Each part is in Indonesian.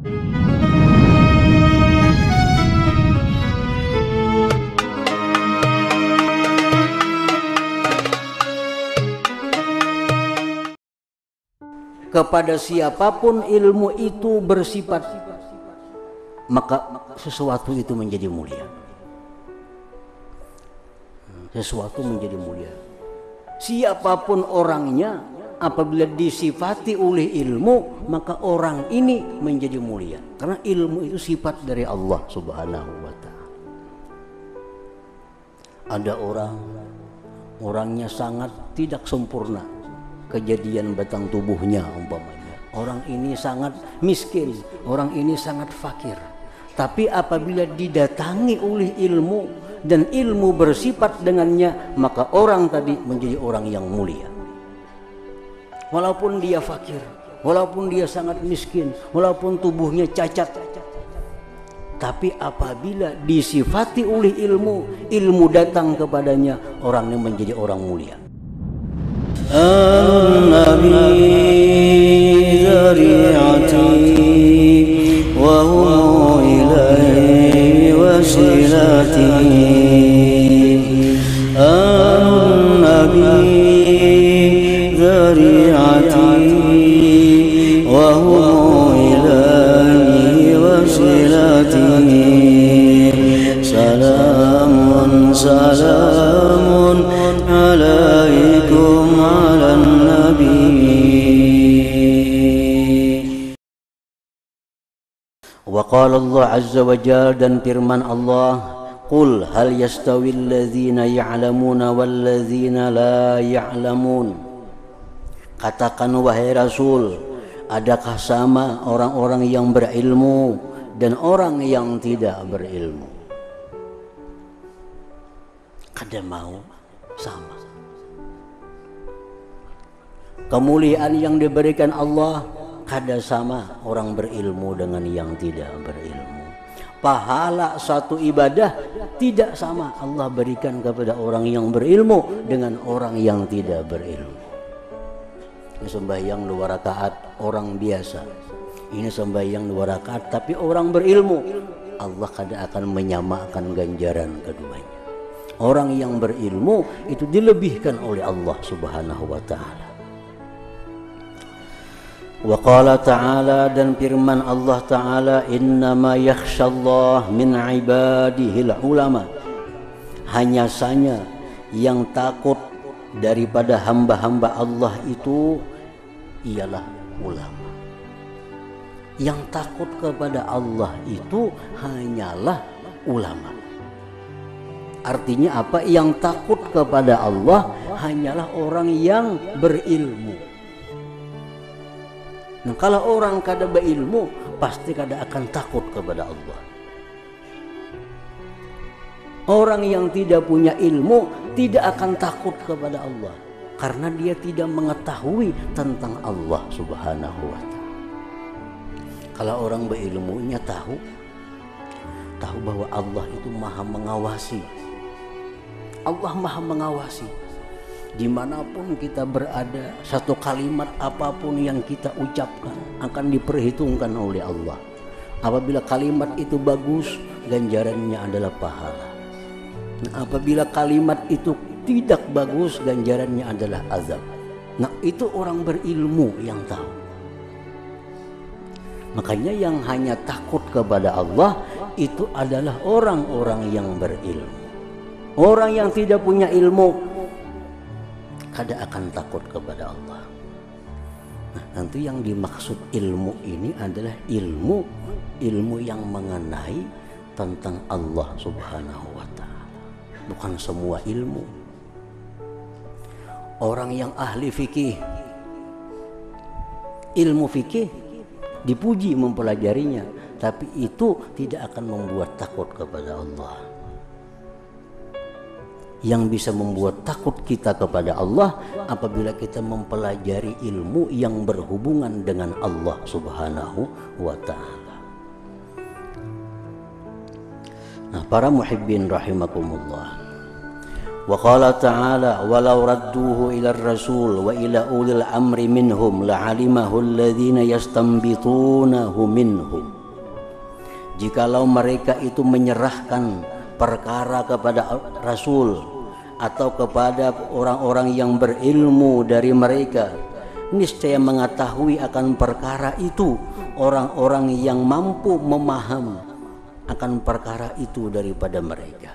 Kepada siapapun ilmu itu bersifat, maka sesuatu itu menjadi mulia. Sesuatu menjadi mulia. Siapapun orangnya, apabila disifati oleh ilmu, maka orang ini menjadi mulia. Karena ilmu itu sifat dari Allah Subhanahu wa ta'ala. Ada orangnya sangat tidak sempurna kejadian batang tubuhnya umpamanya. Orang ini sangat miskin, orang ini sangat fakir. Tapi apabila didatangi oleh ilmu dan ilmu bersifat dengannya, maka orang tadi menjadi orang yang mulia. Walaupun dia fakir, walaupun dia sangat miskin, walaupun tubuhnya cacat, tapi apabila disifati oleh ilmu, ilmu datang kepadanya, orang ini menjadi orang mulia. النبي ذريعتي وهو إليه وسيلتي النبي ذريعتي وهو إليه وسيلتي سلام سلام عليكم على النبي. وقال الله عز وجل, dan firman Allah, qul hal yastawi alladzina ya'lamuna walladzina la ya'lamun. Katakan wahai Rasul, adakah sama orang-orang yang berilmu dan orang yang tidak berilmu? Kada mau sama. Kemuliaan yang diberikan Allah kada sama orang berilmu dengan yang tidak berilmu. Pahala satu ibadah tidak sama Allah berikan kepada orang yang berilmu dengan orang yang tidak berilmu. Ini sembahyang 2 rakaat orang biasa, ini sembahyang 2 rakaat tapi orang berilmu, Allah kada akan menyamakan ganjaran keduanya. Orang yang berilmu itu dilebihkan oleh Allah Subhanahu wa ta'ala. Wa qala ta'ala, dan firman Allah ta'ala, innama yakhshallah min ibadihil ulama. Hanya saja yang takut daripada hamba-hamba Allah itu ialah ulama. Yang takut kepada Allah itu hanyalah ulama. Artinya apa? Yang takut kepada Allah hanyalah orang yang berilmu. Nah, kalau orang kada berilmu, pasti kada akan takut kepada Allah. Orang yang tidak punya ilmu tidak akan takut kepada Allah, karena dia tidak mengetahui tentang Allah Subhanahu wa ta'ala. Kalau orang berilmunya tahu bahwa Allah itu maha mengawasi. Allah maha mengawasi. Dimanapun kita berada, satu kalimat apapun yang kita ucapkan akan diperhitungkan oleh Allah. Apabila kalimat itu bagus, ganjarannya adalah pahala. Nah, apabila kalimat itu tidak bagus, ganjarannya adalah azab. Nah, itu orang berilmu yang tahu. Makanya yang hanya takut kepada Allah itu adalah orang-orang yang berilmu. Orang yang tidak punya ilmu kada akan takut kepada Allah. Nah, nanti yang dimaksud ilmu ini adalah ilmu yang mengenai tentang Allah Subhanahu wa ta'ala. Bukan semua ilmu. Orang yang ahli fikih, ilmu fikih dipuji mempelajarinya, tapi itu tidak akan membuat takut kepada Allah. Yang bisa membuat takut kita kepada Allah apabila kita mempelajari ilmu yang berhubungan dengan Allah Subhanahu wa ta'ala. Nah, para muhibbin rahimakumullah. Wa qala ta'ala, walau radduhu ila rasul wa ila ulil amri minhum la'alimahu alladhina yastanbitunahu minhum. jikalau mereka itu menyerahkan perkara kepada Rasul atau kepada orang-orang yang berilmu dari mereka, niscaya mengetahui akan perkara itu orang-orang yang mampu memahami akan perkara itu daripada mereka.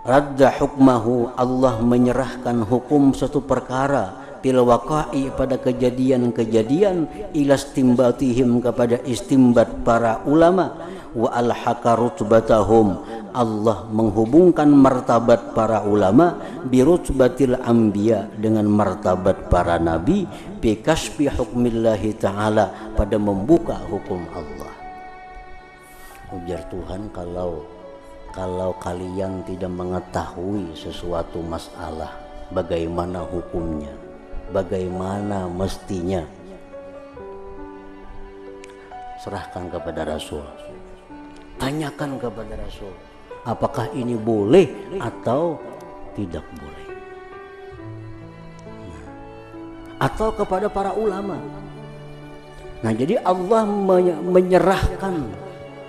Radda hukmahu, Allah menyerahkan hukum satu perkara fil waqa'i pada kejadian-kejadian ila istimbatihim kepada istimbat para ulama, wa alhaqa rutbatahum, Allah menghubungkan martabat para ulama bi rutbatil anbiya dengan martabat para nabi bi kasfi hukmillahi ta'ala pada membuka hukum Allah. Ujar Tuhan, kalau kalian tidak mengetahui sesuatu masalah, bagaimana hukumnya, bagaimana mestinya, serahkan kepada Rasul, tanyakan kepada Rasul, apakah ini boleh atau tidak boleh, atau kepada para ulama. Nah, jadi Allah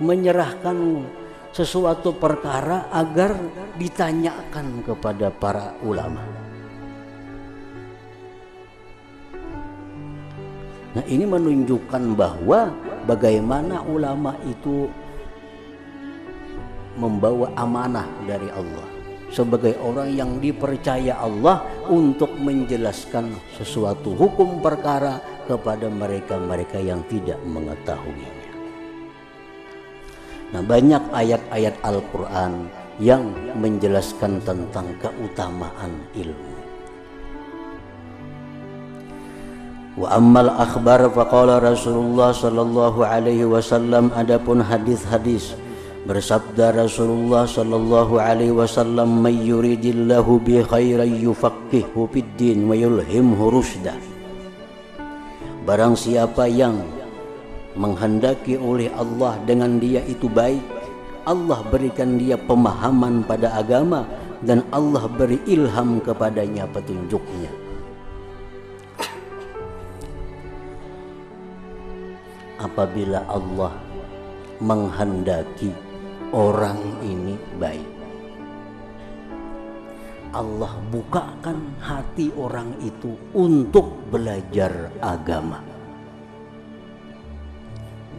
menyerahkan sesuatu perkara agar ditanyakan kepada para ulama. Nah, ini menunjukkan bahwa bagaimana ulama itu membawa amanah dari Allah sebagai orang yang dipercaya Allah untuk menjelaskan sesuatu hukum perkara kepada mereka-mereka yang tidak mengetahuinya. Nah, banyak ayat-ayat Al-Quran yang menjelaskan tentang keutamaan ilmu. Wa ammal akhbar faqala Rasulullah sallallahu alaihi wasallam, adapun hadis-hadis bersabda Rasulullah sallallahu alaihi wasallam, may yuridillahu bi khairan yufaqihu fid din wa yulhimhu rusyda. Barang siapa yang menghendaki oleh Allah dengan dia itu baik, Allah berikan dia pemahaman pada agama dan Allah beri ilham kepadanya petunjuknya. Apabila Allah menghendaki orang ini baik, Allah bukakan hati orang itu untuk belajar agama.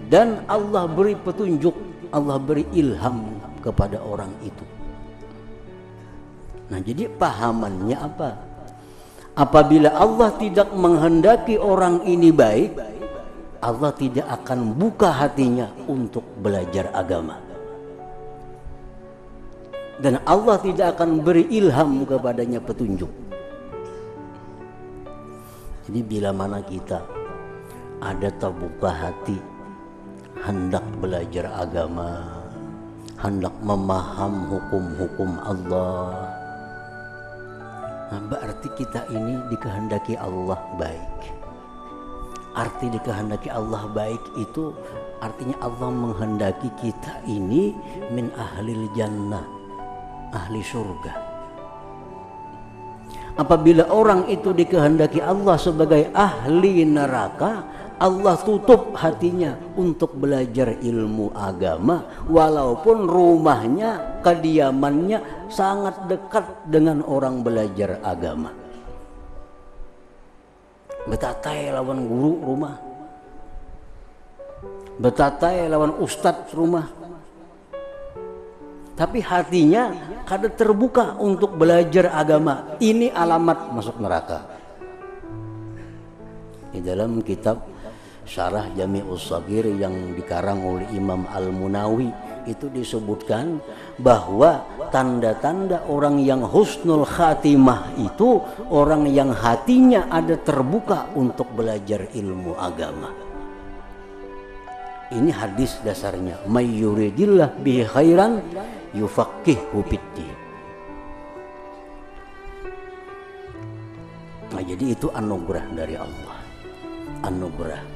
Dan Allah beri petunjuk, Allah beri ilham kepada orang itu. Nah, jadi pahamannya apa? Apabila Allah tidak menghendaki orang ini baik, Allah tidak akan buka hatinya untuk belajar agama. Dan Allah tidak akan beri ilham kepadanya petunjuk. Jadi bila mana kita ada terbuka hati, hendak belajar agama, hendak memaham hukum-hukum Allah, nah, berarti kita ini dikehendaki Allah baik. Arti dikehendaki Allah baik itu artinya Allah menghendaki kita ini min ahlil jannah, ahli surga. Apabila orang itu dikehendaki Allah sebagai ahli neraka, Allah tutup hatinya untuk belajar ilmu agama, walaupun rumahnya, kediamannya sangat dekat dengan orang belajar agama. Betatai lawan guru rumah, betatai lawan ustadz rumah, tapi hatinya kada terbuka untuk belajar agama. Ini alamat masuk neraka. Di dalam kitab Syarah Jami'us Shaghir yang dikarang oleh Imam Al-Munawi itu disebutkan bahwa tanda-tanda orang yang husnul khatimah itu orang yang hatinya ada terbuka untuk belajar ilmu agama. Ini hadis dasarnya, may yuridillah bihi khairan yufaqihu fiddin. Nah, jadi itu anugerah dari Allah. Anugerah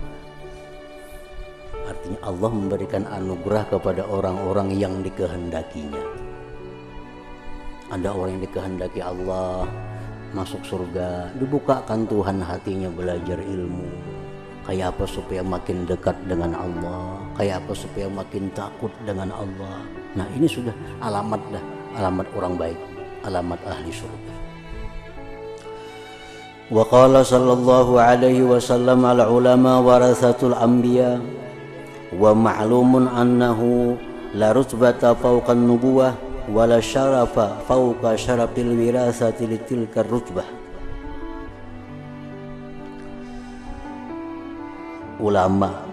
artinya Allah memberikan anugerah kepada orang-orang yang dikehendakinya. Ada orang yang dikehendaki Allah masuk surga, dibukakan Tuhan hatinya belajar ilmu. Kayak apa supaya makin dekat dengan Allah? Kayak apa? Supaya makin takut dengan Allah. Nah, ini sudah alamat dah, alamat orang baik, alamat ahli surga. Wa qala sallallahu alaihi wasallam al ulama warathatul anbiya wa ma'lumun annahu la rutbata fawqa an-nubuwah wa la syarafa fawqa syarafil wirasati litilka rutbah. Ulama,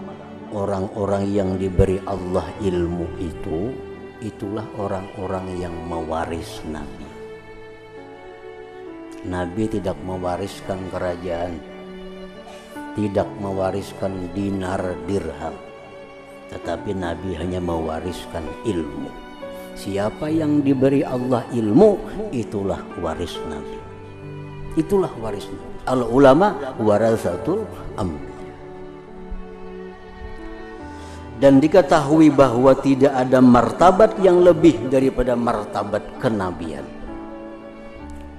orang-orang yang diberi Allah ilmu itu, itulah orang-orang yang mewaris Nabi. Nabi tidak mewariskan kerajaan, tidak mewariskan dinar dirham, tetapi Nabi hanya mewariskan ilmu. Siapa yang diberi Allah ilmu, itulah waris Nabi. Itulah waris Nabi. Al ulama warathatul anbiya. Dan diketahui bahwa tidak ada martabat yang lebih daripada martabat kenabian.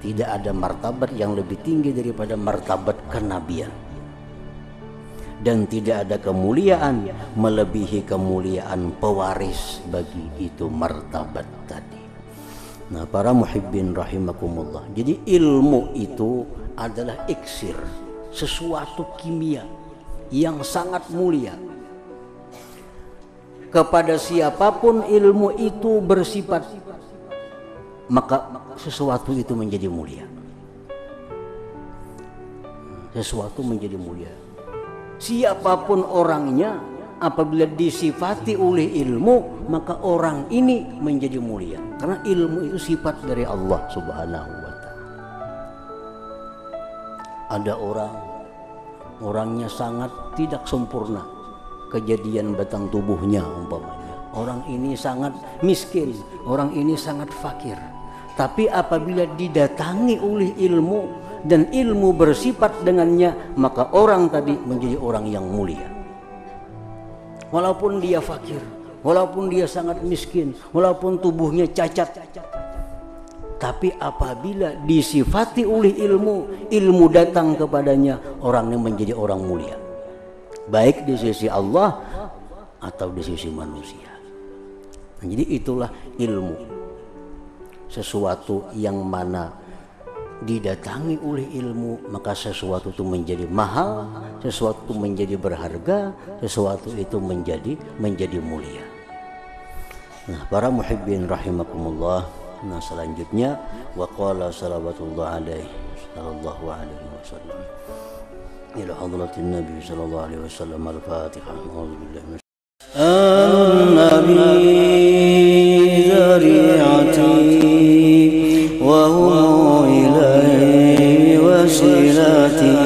Tidak ada martabat yang lebih tinggi daripada martabat kenabian. Dan tidak ada kemuliaan melebihi kemuliaan pewaris bagi itu martabat tadi. Nah, para muhibbin rahimakumullah. Jadi ilmu itu adalah iksir, sesuatu kimia yang sangat mulia. Kepada siapapun ilmu itu bersifat, maka sesuatu itu menjadi mulia. Sesuatu menjadi mulia. Siapapun orangnya, apabila disifati oleh ilmu, maka orang ini menjadi mulia. Karena ilmu itu sifat dari Allah Subhanahu wa ta'ala. Ada orangnya sangat tidak sempurna kejadian batang tubuhnya umpamanya. Orang ini sangat miskin, orang ini sangat fakir. Tapi apabila didatangi oleh ilmu dan ilmu bersifat dengannya, maka orang tadi menjadi orang yang mulia. Walaupun dia fakir, walaupun dia sangat miskin, walaupun tubuhnya cacat, tapi apabila disifati oleh ilmu, ilmu datang kepadanya, orang ini menjadi orang mulia. Baik di sisi Allah atau di sisi manusia. Nah, jadi itulah ilmu. Sesuatu yang mana didatangi oleh ilmu, maka sesuatu itu menjadi mahal, sesuatu menjadi berharga, sesuatu itu menjadi mulia. Nah, para muhibbin rahimakumullah. Nah, selanjutnya waqala salawatullah alaihi sallallahu alaihi wasallam ila hadratin nabi sallallahu alaihi wasallam al-fatihah. A'udzubillahi minasyaitonir النبي ذريعتي وهو إليه وسيلتي